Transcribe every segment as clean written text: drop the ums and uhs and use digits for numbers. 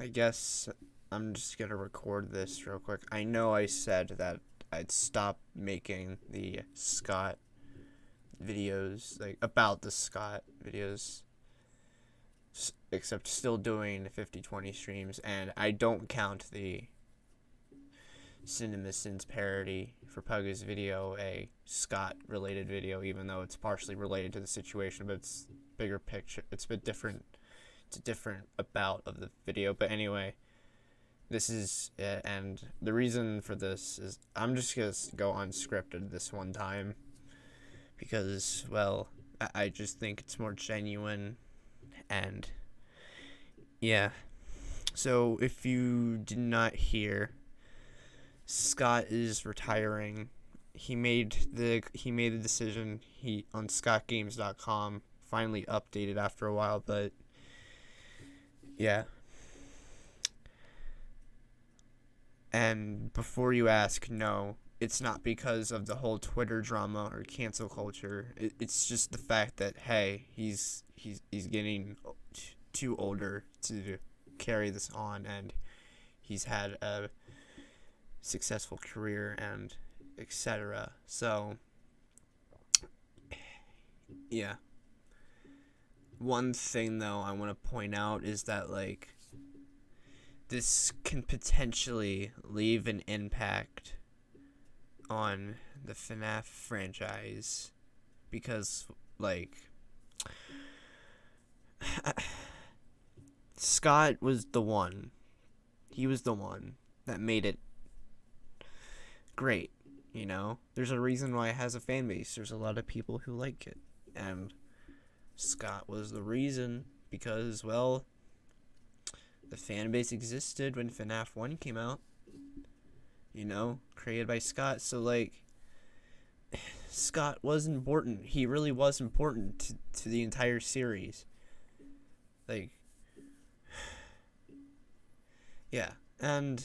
I guess I'm just gonna record this real quick. I know I said that I'd stop making the Scott videos, like about the Scott videos, except still doing 50/20 streams, and I don't count the CinemaSins parody for Pugga's video a Scott related video, even though it's partially related to the situation, but it's bigger picture. It's a bit different. It's a different about of the video, but anyway, this is it, and the reason for this is I'm just gonna go unscripted this one time because, well, I just think it's more genuine, and yeah. So if you did not hear, Scott is retiring. He made the decision. He on scottgames.com finally updated after a while, but yeah. And before you ask, no, it's not because of the whole Twitter drama or cancel culture. It's just the fact that, hey, he's getting too older to carry this on, and he's had a successful career and etc. So yeah. One thing though I want to point out is that, like, this can potentially leave an impact on the FNaF franchise because, like, Scott was the one. He was the one that made it great, you know? There's a reason why it has a fan base. There's a lot of people who like it. And Scott was the reason because, well, the fan base existed when FNaF 1 came out. You know, created by Scott. So, like, Scott was important. He really was important to the entire series. Like, yeah. And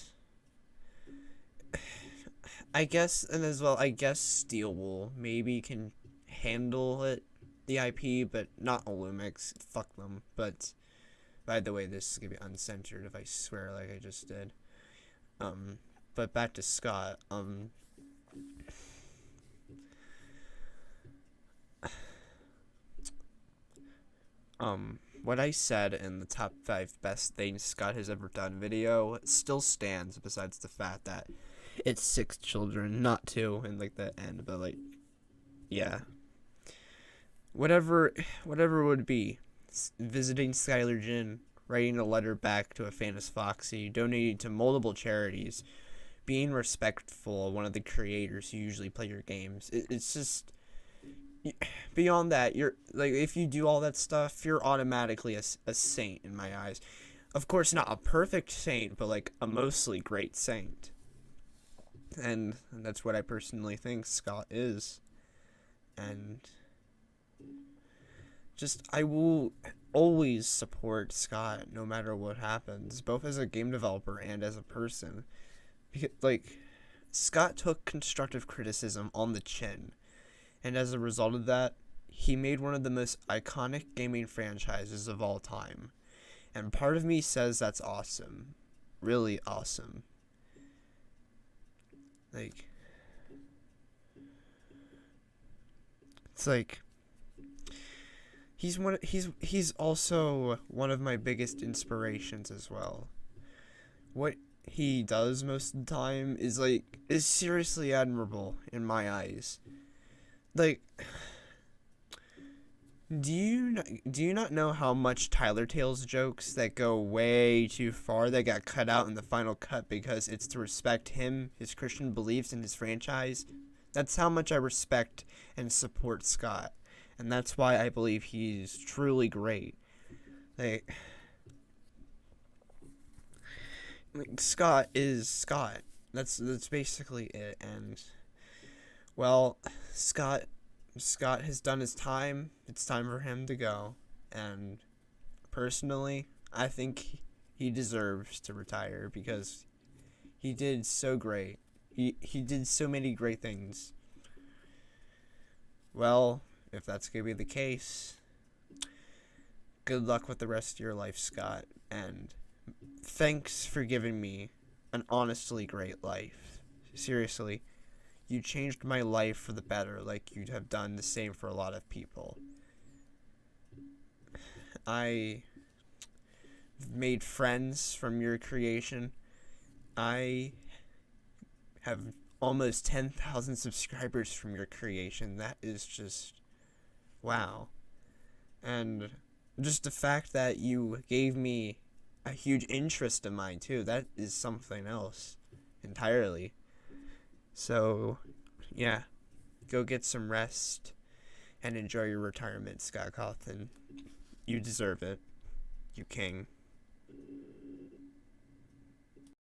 I guess, and as well, I guess Steelwool maybe can handle it, the IP, but not Illumix. Fuck them. But, by the way, this is gonna be uncensored if I swear like I just did. But back to Scott. What I said in the top 5 best things Scott has ever done video still stands, besides the fact that it's 6 children, not 2 in, like, the end, but, like, yeah. Whatever would be. Visiting Skylar Jin, writing a letter back to a fan as Foxy, donating to multiple charities, being respectful of one of the creators who usually play your games. It's just, beyond that, you're, like, if you do all that stuff, you're automatically a saint in my eyes. Of course, not a perfect saint, but, like, a mostly great saint. And that's what I personally think Scott is. And just, I will always support Scott no matter what happens, both as a game developer and as a person. Because, like, Scott took constructive criticism on the chin, and as a result of that, he made one of the most iconic gaming franchises of all time. And part of me says that's awesome. Really awesome. Like, it's like, he's also one of my biggest inspirations as well. What he does most of the time is seriously admirable in my eyes. Like, do you not know how much Tyler Tales jokes that go way too far that got cut out in the final cut because it's to respect him, his Christian beliefs, and his franchise? That's how much I respect and support Scott, and that's why I believe he's truly great. Like Scott is Scott. That's basically it. And, well, Scott has done his time. It's time for him to go. And personally, I think he deserves to retire because he did so great. He did so many great things. Well, if that's going to be the case, good luck with the rest of your life, Scott. And thanks for giving me an honestly great life. Seriously, you changed my life for the better, like you have done the same for a lot of people. I made friends from your creation. I have almost 10,000 subscribers from your creation. That is just wow. And just the fact that you gave me a huge interest of mine too, that is something else entirely. So yeah, go get some rest and enjoy your retirement, Scott Cawthon. You deserve it, you king.